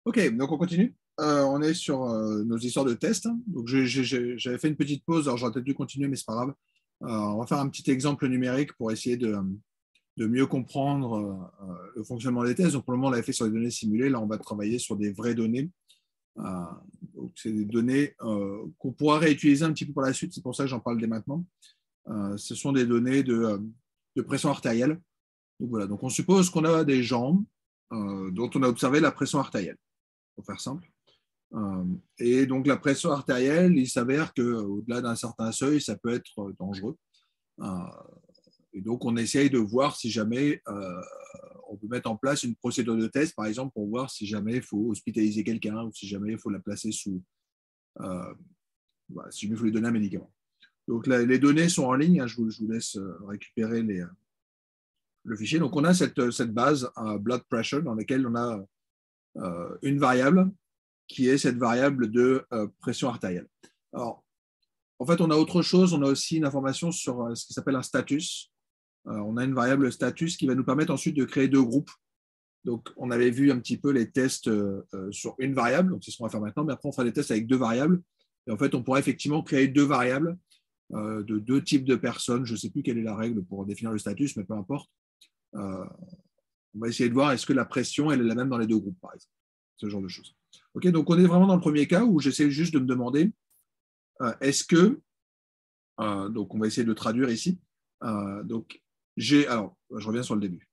Ok, donc on continue. On est sur nos histoires de tests. Donc j'avais fait une petite pause, alors j'aurais peut-être dû continuer, mais c'est pas grave. On va faire un petit exemple numérique pour essayer de mieux comprendre le fonctionnement des tests. Donc pour le moment, on l'avait fait sur des données simulées. Là, on va travailler sur des vraies données. Euh, donc c'est des données qu'on pourra réutiliser un petit peu par la suite. C'est pour ça que j'en parle dès maintenant. Ce sont des données de pression artérielle. Donc voilà. Donc on suppose qu'on a des gens dont on a observé la pression artérielle, pour faire simple. Et donc la pression artérielle, il s'avère qu'au-delà d'un certain seuil, ça peut être dangereux. Euh, et donc on essaye de voir si jamais on peut mettre en place une procédure de test, par exemple, pour voir si jamais il faut hospitaliser quelqu'un ou si jamais il faut la placer sous, si jamais il faut lui donner un médicament. Donc là, les données sont en ligne, hein, je vous laisse récupérer le fichier. Donc on a cette base blood pressure dans laquelle on a une variable qui est cette variable de pression artérielle. Alors, en fait, on a autre chose. On a aussi une information sur ce qui s'appelle un status. On a une variable status qui va nous permettre ensuite de créer deux groupes. Donc, on avait vu un petit peu les tests sur une variable, donc c'est ce qu'on va faire maintenant, mais après, on fera des tests avec deux variables. Et en fait, on pourra effectivement créer deux variables de deux types de personnes. Je ne sais plus quelle est la règle pour définir le status, mais peu importe. On va essayer de voir est-ce que la pression elle est la même dans les deux groupes, par exemple. Ce genre de choses. Okay, donc, on est vraiment dans le premier cas où j'essaie juste de me demander est-ce que, donc on va essayer de traduire ici, donc alors, je reviens sur le début.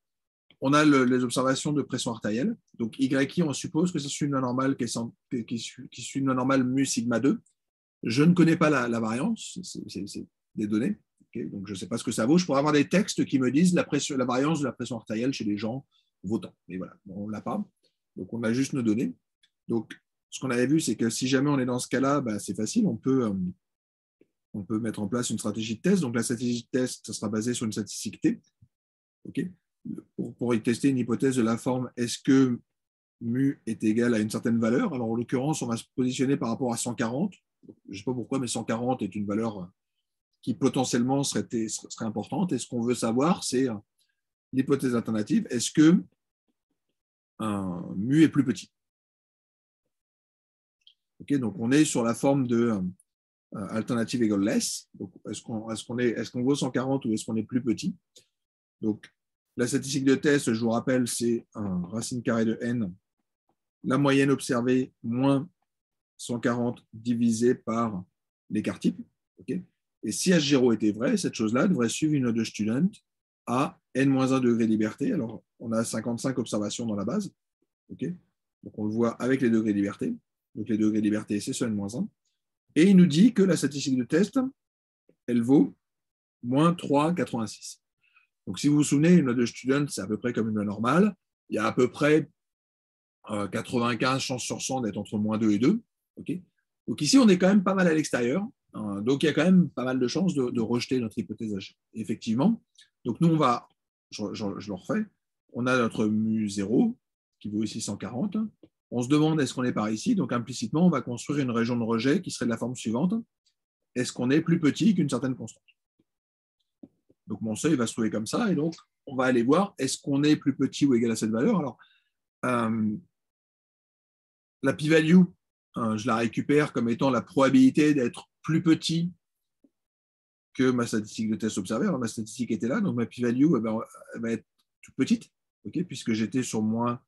On a les observations de pression artérielle. Donc, YI, on suppose que c'est une loi normale qui suit une loi normale mu sigma 2. Je ne connais pas la variance, c'est des données. Okay, donc, je ne sais pas ce que ça vaut. Je pourrais avoir des textes qui me disent la variance de la pression artérielle chez les gens votants. Mais voilà, on ne l'a pas. Donc, on a juste nos données. Donc, ce qu'on avait vu, c'est que si jamais on est dans ce cas-là, bah, c'est facile. On peut mettre en place une stratégie de test. Donc, la stratégie de test, ça sera basé sur une statistique T. Okay, pour y tester une hypothèse de la forme, est-ce que mu est égal à une certaine valeur? Alors, en l'occurrence, on va se positionner par rapport à 140. Je ne sais pas pourquoi, mais 140 est une valeur qui potentiellement serait importante. Et ce qu'on veut savoir, c'est l'hypothèse alternative. Est-ce que mu est plus petit? Okay, donc, on est sur la forme de alternative égale less. Donc, est-ce qu'on vaut 140 ou est-ce qu'on est plus petit? Donc, la statistique de test, je vous rappelle, c'est un racine carrée de n, la moyenne observée moins 140 divisé par l'écart type. Okay, et si H0 était vrai, cette chose-là devrait suivre une de student à n-1 degré de liberté. Alors, on a 55 observations dans la base. Okay, donc, on le voit avec les degrés de liberté. Donc, les degrés de liberté, c'est ce n-1. Et il nous dit que la statistique de test, elle vaut moins 3,86. Donc, si vous vous souvenez, une loi de student, c'est à peu près comme une loi normale. Il y a à peu près 95 chances sur 100 d'être entre moins 2 et 2. Okay, donc, ici, on est quand même pas mal à l'extérieur. Donc, il y a quand même pas mal de chances de rejeter notre hypothèse H. Effectivement. Donc, nous, on va, je le refais, on a notre mu 0 qui vaut ici 140. On se demande est-ce qu'on est par ici. Donc, implicitement, on va construire une région de rejet qui serait de la forme suivante. Est-ce qu'on est plus petit qu'une certaine constante? Donc, mon seuil va se trouver comme ça. Et donc, on va aller voir est-ce qu'on est plus petit ou égal à cette valeur. Alors, la p-value, je la récupère comme étant la probabilité d'être plus petit que ma statistique de test observé. Alors, ma statistique était là, donc ma p-value elle va être toute petite, okay, puisque j'étais sur moins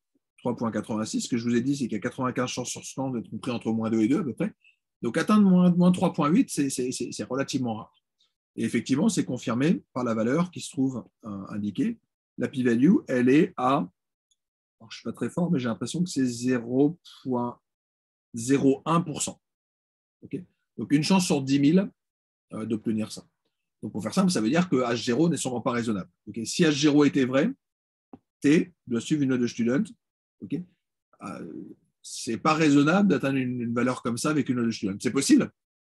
3,86. Ce que je vous ai dit, c'est qu'il y a 95 chances sur 100 d'être compris entre moins 2 et 2 à peu près. Donc, atteindre moins 3,8, c'est relativement rare. Et effectivement, c'est confirmé par la valeur qui se trouve indiquée. La p-value, elle est à, alors, je ne suis pas très fort, mais j'ai l'impression que c'est 0,01%. Okay, donc, une chance sur 10 000 d'obtenir ça. Donc, pour faire simple, ça veut dire que H0 n'est sûrement pas raisonnable. Okay, si H0 était vrai, T doit suivre une note de student. Okay, ce n'est pas raisonnable d'atteindre une valeur comme ça avec une note de student. C'est possible.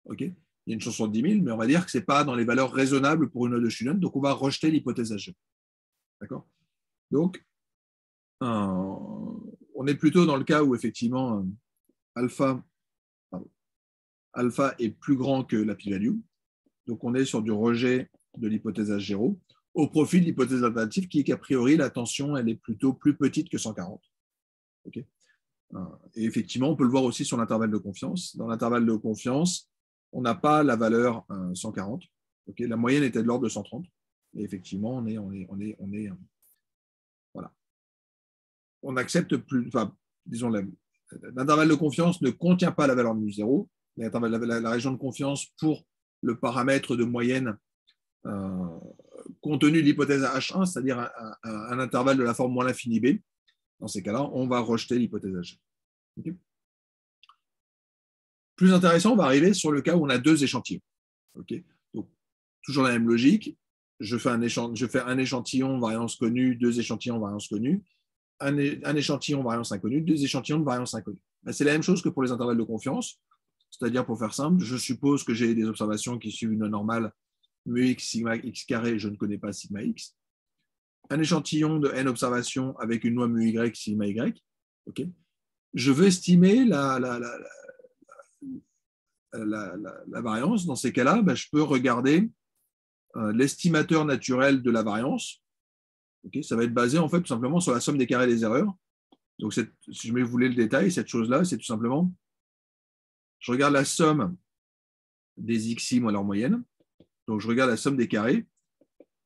Okay, il y a une chance sur 10 000, mais on va dire que ce n'est pas dans les valeurs raisonnables pour une note de student. Donc, on va rejeter l'hypothèse H0. D'accord? Donc, on est plutôt dans le cas où effectivement alpha est plus grand que la p-value. Donc, on est sur du rejet de l'hypothèse H0 au profit de l'hypothèse alternative qui est qu'a priori, la tension, elle est plutôt plus petite que 140. Okay, Et effectivement, on peut le voir aussi sur l'intervalle de confiance. Dans l'intervalle de confiance, on n'a pas la valeur 140. Okay, la moyenne était de l'ordre de 130. Et effectivement, voilà. On accepte plus, enfin, disons, l'intervalle de confiance ne contient pas la valeur de mu0. La région de confiance pour le paramètre de moyenne compte tenu de l'hypothèse H1, c'est-à-dire un intervalle de la forme moins l'infini B. Dans ces cas-là, on va rejeter l'hypothèse H1. Okay. Plus intéressant, on va arriver sur le cas où on a deux échantillons. Okay. Donc, toujours la même logique. Je fais un échantillon variance connue, deux échantillons variance connue, un échantillon variance inconnue, deux échantillons de variance inconnue. Ben, c'est la même chose que pour les intervalles de confiance. C'est-à-dire, pour faire simple, je suppose que j'ai des observations qui suivent une loi normale mu x sigma x carré, je ne connais pas sigma x. Un échantillon de n observations avec une loi mu y sigma y. Okay. Je veux estimer la variance. Dans ces cas-là, ben, je peux regarder l'estimateur naturel de la variance. Okay. Ça va être basé en fait tout simplement sur la somme des carrés des erreurs. Donc, si je voulais le détail, cette chose-là, c'est tout simplement, je regarde la somme des xi moins leur moyenne. Donc, je regarde la somme des carrés.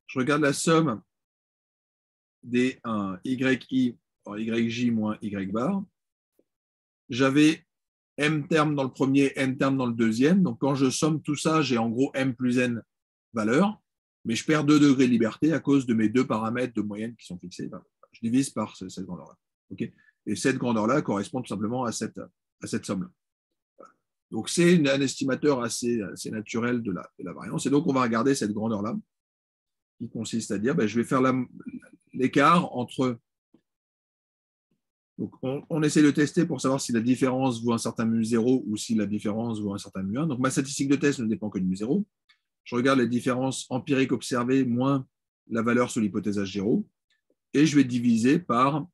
Je regarde la somme des yi, yj moins y bar. J'avais m termes dans le premier, n termes dans le deuxième. Donc, quand je somme tout ça, j'ai en gros m plus n valeurs. Mais je perds 2 degrés de liberté à cause de mes deux paramètres de moyenne qui sont fixés. Je divise par cette grandeur-là. Okay. Et cette grandeur-là correspond tout simplement à cette somme-là. Donc, c'est un estimateur assez naturel de la variance. Et donc, on va regarder cette grandeur-là, qui consiste à dire, ben, je vais faire l'écart entre... Donc, on essaie de tester pour savoir si la différence vaut un certain mu0 ou si la différence vaut un certain mu1. Donc, ma statistique de test ne dépend que de mu0. Je regarde les différences empiriques observées moins la valeur sur l'hypothèse H0. Et je vais diviser par,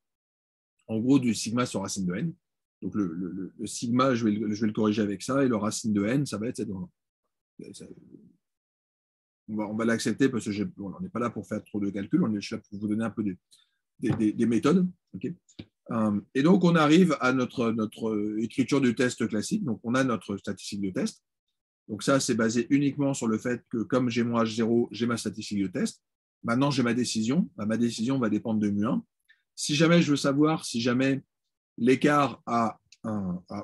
en gros, du sigma sur racine de n. Donc, le sigma, je vais le corriger avec ça. Et le racine de n, ça va être cette grandeur. On va l'accepter parce que on n'est pas là pour faire trop de calculs. Je suis là pour vous donner un peu des méthodes. Okay. Et donc, on arrive à notre écriture du test classique. Donc, on a notre statistique de test. Donc, ça, c'est basé uniquement sur le fait que comme j'ai mon H0, j'ai ma statistique de test. Maintenant, j'ai ma décision. Ma décision va dépendre de mu1. Si jamais je veux savoir si jamais l'écart a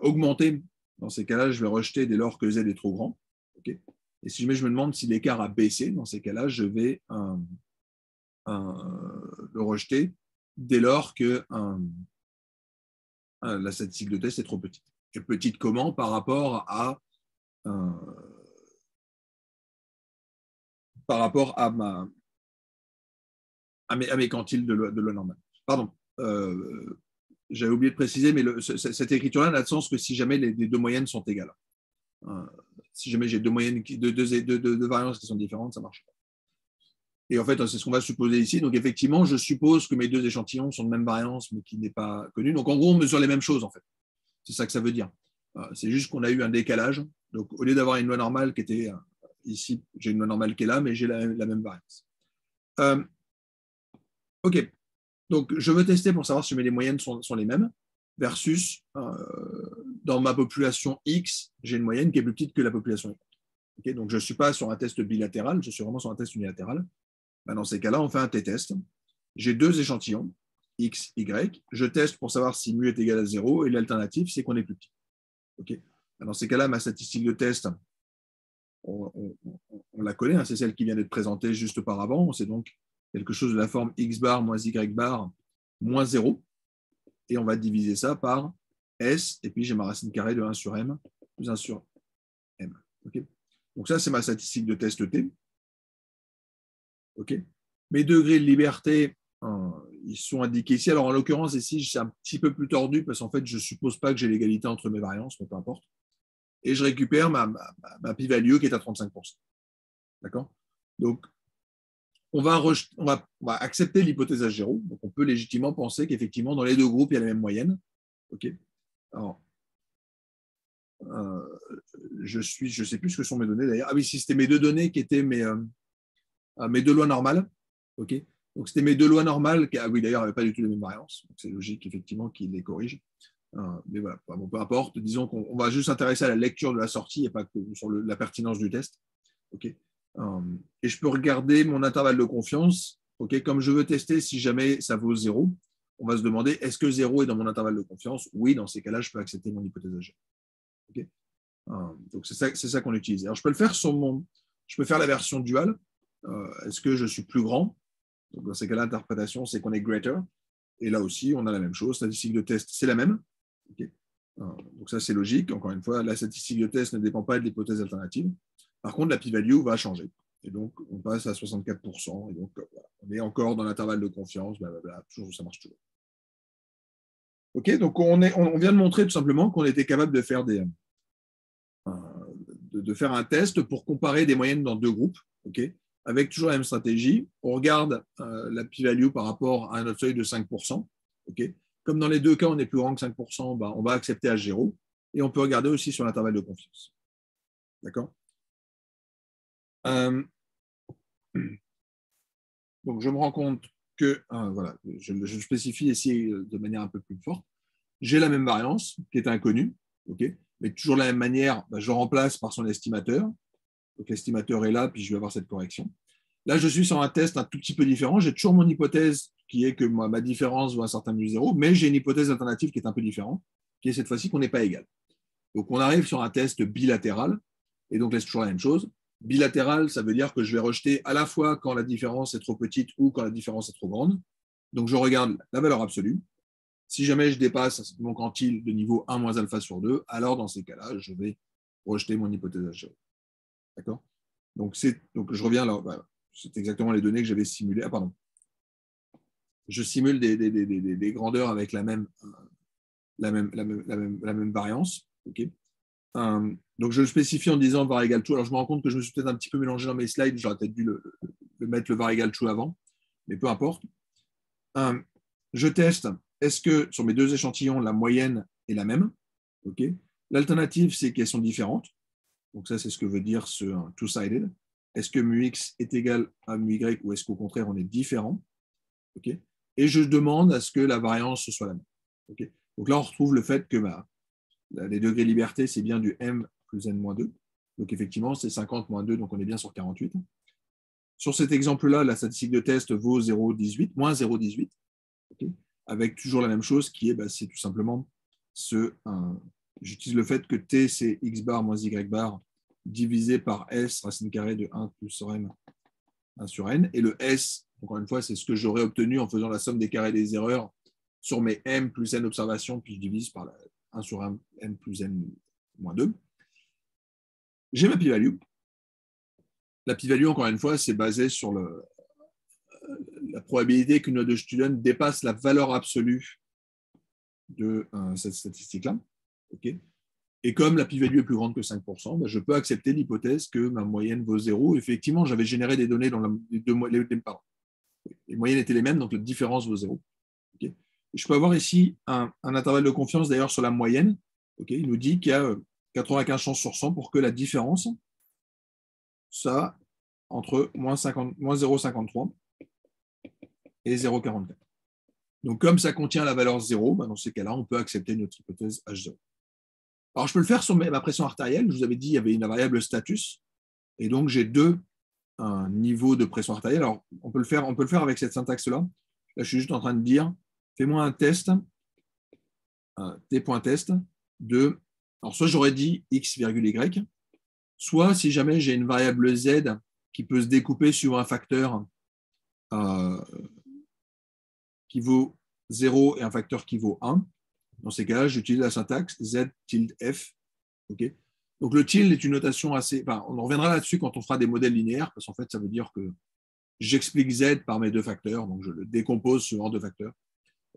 augmenté, dans ces cas-là, je vais rejeter dès lors que Z est trop grand. Okay. Et si jamais je me demande si l'écart a baissé, dans ces cas-là, je vais le rejeter dès lors que la statistique de test est trop petite. Et petite comment par rapport à mes quantiles de loi normale. Pardon, j'avais oublié de préciser, mais cette écriture-là n'a de sens que si jamais les deux moyennes sont égales. Si jamais j'ai deux moyennes, deux variances qui sont différentes, ça ne marche pas. Et en fait, c'est ce qu'on va supposer ici. Donc, effectivement, je suppose que mes deux échantillons sont de même variance, mais qui n'est pas connue. Donc, en gros, on mesure les mêmes choses, en fait. C'est ça que ça veut dire. C'est juste qu'on a eu un décalage. Donc, au lieu d'avoir une loi normale qui était ici, j'ai une loi normale qui est là, mais j'ai la même variance. OK. Donc, je veux tester pour savoir si les moyennes sont les mêmes, versus dans ma population X, j'ai une moyenne qui est plus petite que la population Y. Okay. Donc, je ne suis pas sur un test bilatéral, je suis vraiment sur un test unilatéral. Ben, dans ces cas-là, on fait un t-test. J'ai deux échantillons, X, Y. Je teste pour savoir si mu est égal à 0 et l'alternative, c'est qu'on est plus petit. Okay. Ben, dans ces cas-là, ma statistique de test, on la connaît, hein, c'est celle qui vient d'être présentée juste auparavant. C'est donc quelque chose de la forme x bar moins y bar moins 0. Et on va diviser ça par S, et puis j'ai ma racine carrée de 1 sur M plus 1 sur M. Okay. Donc ça, c'est ma statistique de test T. Okay. Mes degrés de liberté, ils sont indiqués ici. Alors en l'occurrence, ici, c'est un petit peu plus tordu, parce qu'en fait, je ne suppose pas que j'ai l'égalité entre mes variances, mais peu importe. Et je récupère ma p-value qui est à 35%. D'accord. Donc, on va accepter l'hypothèse H0. Donc, on peut légitimement penser qu'effectivement, dans les deux groupes, il y a la même moyenne. Okay. Alors, je ne sais plus ce que sont mes données d'ailleurs. Ah oui, si c'était mes deux données qui étaient mes deux lois normales. Okay. Donc, c'était mes deux lois normales. Ah oui, d'ailleurs, il n'y avait pas du tout les mêmes variances. Donc, c'est logique, effectivement, qu'ils les corrigent. Mais voilà, bon, peu importe. Disons qu'on va juste s'intéresser à la lecture de la sortie et pas que sur la pertinence du test. Okay. Et je peux regarder mon intervalle de confiance. Okay. Comme je veux tester si jamais ça vaut 0, on va se demander est-ce que 0 est dans mon intervalle de confiance? Oui, dans ces cas-là, je peux accepter mon hypothèse AG. Okay. Donc c'est ça qu'on utilise. Alors je peux le faire je peux faire la version dual. Est-ce que je suis plus grand? Donc dans ces cas-là, l'interprétation, c'est qu'on est greater. Et là aussi, on a la même chose. Statistique de test, c'est la même. Okay. Donc ça, c'est logique. Encore une fois, la statistique de test ne dépend pas de l'hypothèse alternative. Par contre, la p-value va changer. Et donc, on passe à 64%. Et donc, voilà, on est encore dans l'intervalle de confiance. Blablabla, toujours, ça marche toujours. OK, donc on vient de montrer tout simplement qu'on était capable de faire de faire un test pour comparer des moyennes dans deux groupes, okay, avec toujours la même stratégie. On regarde la p-value par rapport à notre seuil de 5%. Okay. Comme dans les deux cas, on est plus grand que 5%, bah, on va accepter H0. Et on peut regarder aussi sur l'intervalle de confiance. D'accord. Donc, je me rends compte que, voilà, je spécifie ici de manière un peu plus forte. J'ai la même variance qui est inconnue, okay, mais toujours de la même manière, bah, je remplace par son estimateur. Donc, l'estimateur est là, puis je vais avoir cette correction. Là, je suis sur un test un tout petit peu différent. J'ai toujours mon hypothèse qui est que ma différence vaut un certain mu 0, mais j'ai une hypothèse alternative qui est un peu différente, qui est cette fois-ci qu'on n'est pas égal. Donc, on arrive sur un test bilatéral, et donc là, c'est toujours la même chose. Bilatéral, ça veut dire que je vais rejeter à la fois quand la différence est trop petite ou quand la différence est trop grande. Donc, je regarde la valeur absolue. Si jamais je dépasse mon quantile de niveau 1 moins alpha sur 2, alors dans ces cas-là, je vais rejeter mon hypothèse H0. D'accord. Donc, je reviens là. Bah, c'est exactement les données que j'avais simulées. Ah, pardon. Je simule des grandeurs avec la même variance. Okay. Donc, je le spécifie en disant var égale true. Alors, je me rends compte que je me suis peut-être un petit peu mélangé dans mes slides. J'aurais peut-être dû mettre le var égale true avant, mais peu importe. Je teste. Est-ce que sur mes deux échantillons, la moyenne est la même? Okay. L'alternative, c'est qu'elles sont différentes. Donc, ça, c'est ce que veut dire ce two-sided. Est-ce que mu x est égal à mu y ou est-ce qu'au contraire, on est différent? Okay. Et je demande à ce que la variance soit la même. Okay. Donc là, on retrouve le fait que les degrés de liberté, c'est bien du m plus n-2. Donc effectivement, c'est 50 moins 2, donc on est bien sur 48. Sur cet exemple-là, la statistique de test vaut 0,18, moins 0,18, okay, avec toujours la même chose qui est, c'est tout simplement j'utilise le fait que t, c'est x bar moins y bar divisé par s racine carrée de 1 plus m 1 sur n. Et le s, encore une fois, c'est ce que j'aurais obtenu en faisant la somme des carrés des erreurs sur mes m plus n observations, puis je divise par 1 sur 1 m plus n moins 2. J'ai ma p-value. La p-value, encore une fois, c'est basé sur la probabilité qu'une note de student dépasse la valeur absolue de cette statistique-là. Okay. Et comme la p-value est plus grande que 5%, je peux accepter l'hypothèse que ma moyenne vaut 0. Effectivement, j'avais généré des données dans les moyennes étaient les mêmes, donc la différence vaut 0. Okay. Je peux avoir ici un intervalle de confiance d'ailleurs sur la moyenne. Okay. Il nous dit qu'il y a 95 chances sur 100 pour que la différence soit entre moins 0,53 et 0,44. Donc, comme ça contient la valeur 0, dans ces cas-là, on peut accepter notre hypothèse H0. Alors, je peux le faire sur ma pression artérielle. Je vous avais dit qu'il y avait une variable status. Et donc, j'ai deux niveaux de pression artérielle. Alors, on peut le faire avec cette syntaxe-là. Là, je suis juste en train de dire, fais-moi un test, t.test de... Alors, soit j'aurais dit x, y, soit si jamais j'ai une variable z qui peut se découper sur un facteur qui vaut 0 et un facteur qui vaut 1. Dans ces cas-là, j'utilise la syntaxe z tilde f. Okay. Donc le tilde est une notation assez... Enfin, on reviendra là-dessus quand on fera des modèles linéaires, parce qu'en fait, ça veut dire que j'explique z par mes deux facteurs, donc je le décompose sur deux facteurs.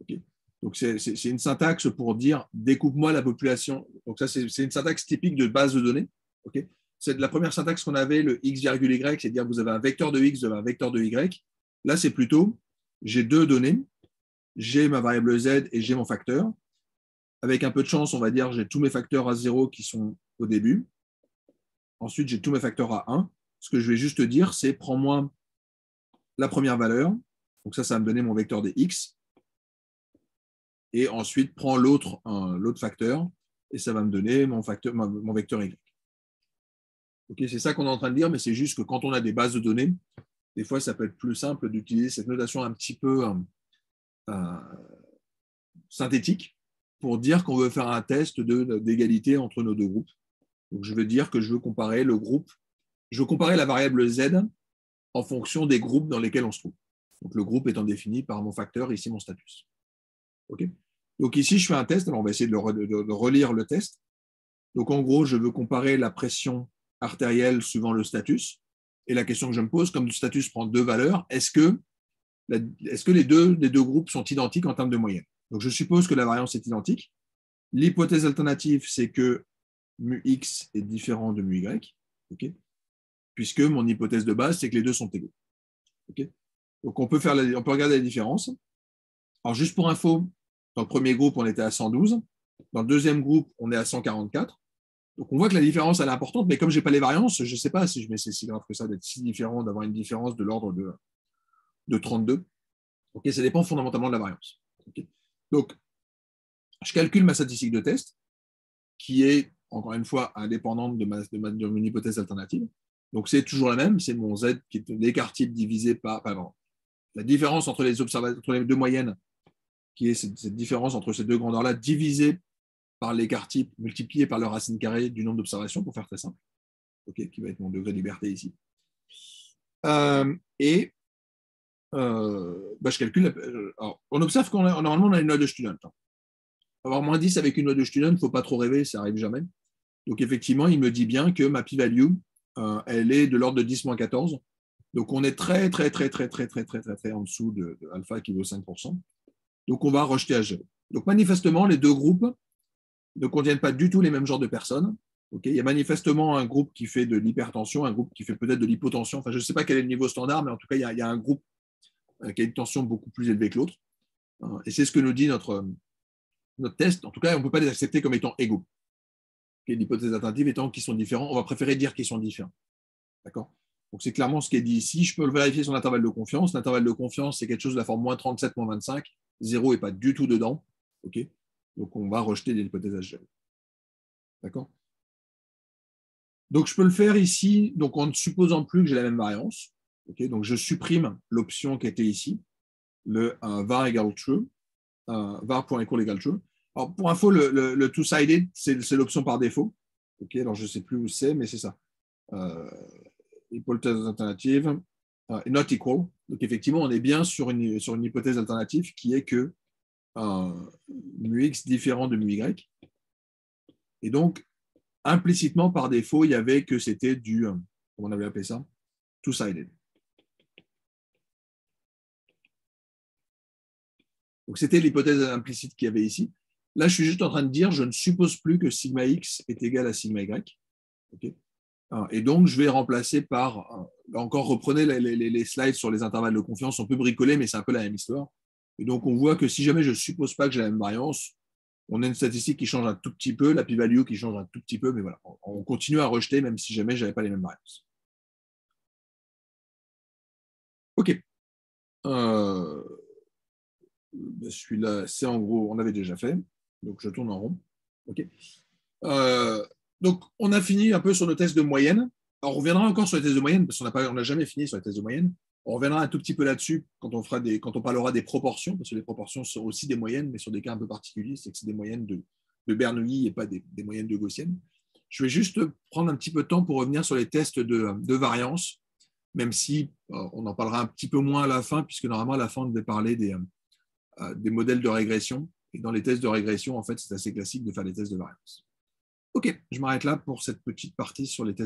Okay. Donc c'est une syntaxe pour dire découpe-moi la population. Donc ça, c'est une syntaxe typique de base de données. Okay. C'est la première syntaxe qu'on avait, le x, y, c'est dire vous avez un vecteur de x, vous avez un vecteur de y. Là, c'est plutôt, j'ai deux données, j'ai ma variable z et j'ai mon facteur. Avec un peu de chance, on va dire j'ai tous mes facteurs à 0 qui sont au début. Ensuite, j'ai tous mes facteurs à 1. Ce que je vais juste dire, c'est prends-moi la première valeur. Donc ça va me donner mon vecteur des x. et ensuite prends l'autre facteur, et ça va me donner mon vecteur Y. Okay, c'est ça qu'on est en train de dire, mais c'est juste que quand on a des bases de données, des fois, ça peut être plus simple d'utiliser cette notation un petit peu synthétique pour dire qu'on veut faire un test d'égalité entre nos deux groupes. Donc, je veux dire que je veux comparer le groupe, je veux comparer la variable Z en fonction des groupes dans lesquels on se trouve. Donc, le groupe étant défini par mon facteur, ici mon status. Okay, donc, ici, je fais un test. Alors, on va essayer de relire le test. Donc, en gros, je veux comparer la pression artérielle suivant le status. Et la question que je me pose, comme le status prend deux valeurs, est-ce que les deux groupes sont identiques en termes de moyenne? Donc, je suppose que la variance est identique. L'hypothèse alternative, c'est que mu x est différent de mu y, okay, puisque mon hypothèse de base, c'est que les deux sont égaux. Okay, donc, on peut regarder la différence. Alors, juste pour info, dans le premier groupe, on était à 112. Dans le deuxième groupe, on est à 144. Donc, on voit que la différence, elle est importante, mais comme je n'ai pas les variances, je ne sais pas si je mets c'est si grave que ça d'être si différent, d'avoir une différence de l'ordre de 32. Okay, ça dépend fondamentalement de la variance. Okay, donc, je calcule ma statistique de test, qui est, encore une fois, indépendante de mon hypothèse alternative. Donc, c'est toujours la même, c'est mon Z qui est l'écart type divisé par la différence entre les deux moyennes, qui est cette différence entre ces deux grandeurs-là, divisée par l'écart type multiplié par le racine carrée du nombre d'observations, pour faire très simple, okay, qui va être mon degré de liberté ici. Je calcule. Alors, on observe normalement, on a une loi de Student. Avoir moins 10 avec une loi de Student, il ne faut pas trop rêver, ça n'arrive jamais. Donc, effectivement, il me dit bien que ma p-value, elle est de l'ordre de 10-14. Donc, on est très en dessous de alpha qui vaut 5%. Donc, on va rejeter à 0. Donc, manifestement, les deux groupes ne contiennent pas du tout les mêmes genres de personnes. Okay, il y a manifestement un groupe qui fait de l'hypertension, un groupe qui fait peut-être de l'hypotension. Enfin, je ne sais pas quel est le niveau standard, mais en tout cas, il y a un groupe qui a une tension beaucoup plus élevée que l'autre. Et c'est ce que nous dit notre test. En tout cas, on ne peut pas les accepter comme étant égaux. Okay, l'hypothèse alternative étant qu'ils sont différents, on va préférer dire qu'ils sont différents. D'accord? Donc, c'est clairement ce qui est dit ici. Je peux le vérifier sur l'intervalle de confiance. L'intervalle de confiance, c'est quelque chose de la forme moins 37, moins 25. 0 n'est pas du tout dedans. Okay, donc, on va rejeter l'hypothèse H0. D'accord? Donc, je peux le faire ici, donc en ne supposant plus que j'ai la même variance. Okay, donc, je supprime l'option qui était ici, le var égale true, var.equal égale true. Alors, pour info, le two-sided, c'est l'option par défaut. Okay, alors, je ne sais plus où c'est, mais c'est ça. Hypothèse alternative, not equal. Donc, effectivement, on est bien sur une hypothèse alternative qui est que mu x différent de mu y. Et donc, implicitement, par défaut, il y avait que c'était du, comment on avait appelé ça, two-sided. Donc, c'était l'hypothèse implicite qu'il y avait ici. Là, je suis juste en train de dire, je ne suppose plus que sigma x est égal à sigma y. Okay, et donc, je vais remplacer par, là encore, reprenez les slides sur les intervalles de confiance, on peut bricoler, mais c'est un peu la même histoire. Et donc, on voit que si jamais je ne suppose pas que j'ai la même variance, on a une statistique qui change un tout petit peu, la p-value qui change un tout petit peu, mais voilà, on continue à rejeter même si jamais je n'avais pas les mêmes variances. OK. Celui-là, c'est en gros, on l'avait déjà fait, donc je tourne en rond. OK. Donc, on a fini un peu sur nos tests de moyenne. Alors, on reviendra encore sur les tests de moyenne, parce qu'on n'a jamais fini sur les tests de moyenne. On reviendra un tout petit peu là-dessus quand on parlera des proportions, parce que les proportions sont aussi des moyennes, mais sur des cas un peu particuliers, c'est que c'est des moyennes de Bernoulli et pas des moyennes de Gaussienne. Je vais juste prendre un petit peu de temps pour revenir sur les tests de variance, même si on en parlera un petit peu moins à la fin, puisque normalement, à la fin, on devait parler des modèles de régression. Et dans les tests de régression, en fait, c'est assez classique de faire des tests de variance. OK, je m'arrête là pour cette petite partie sur les tests.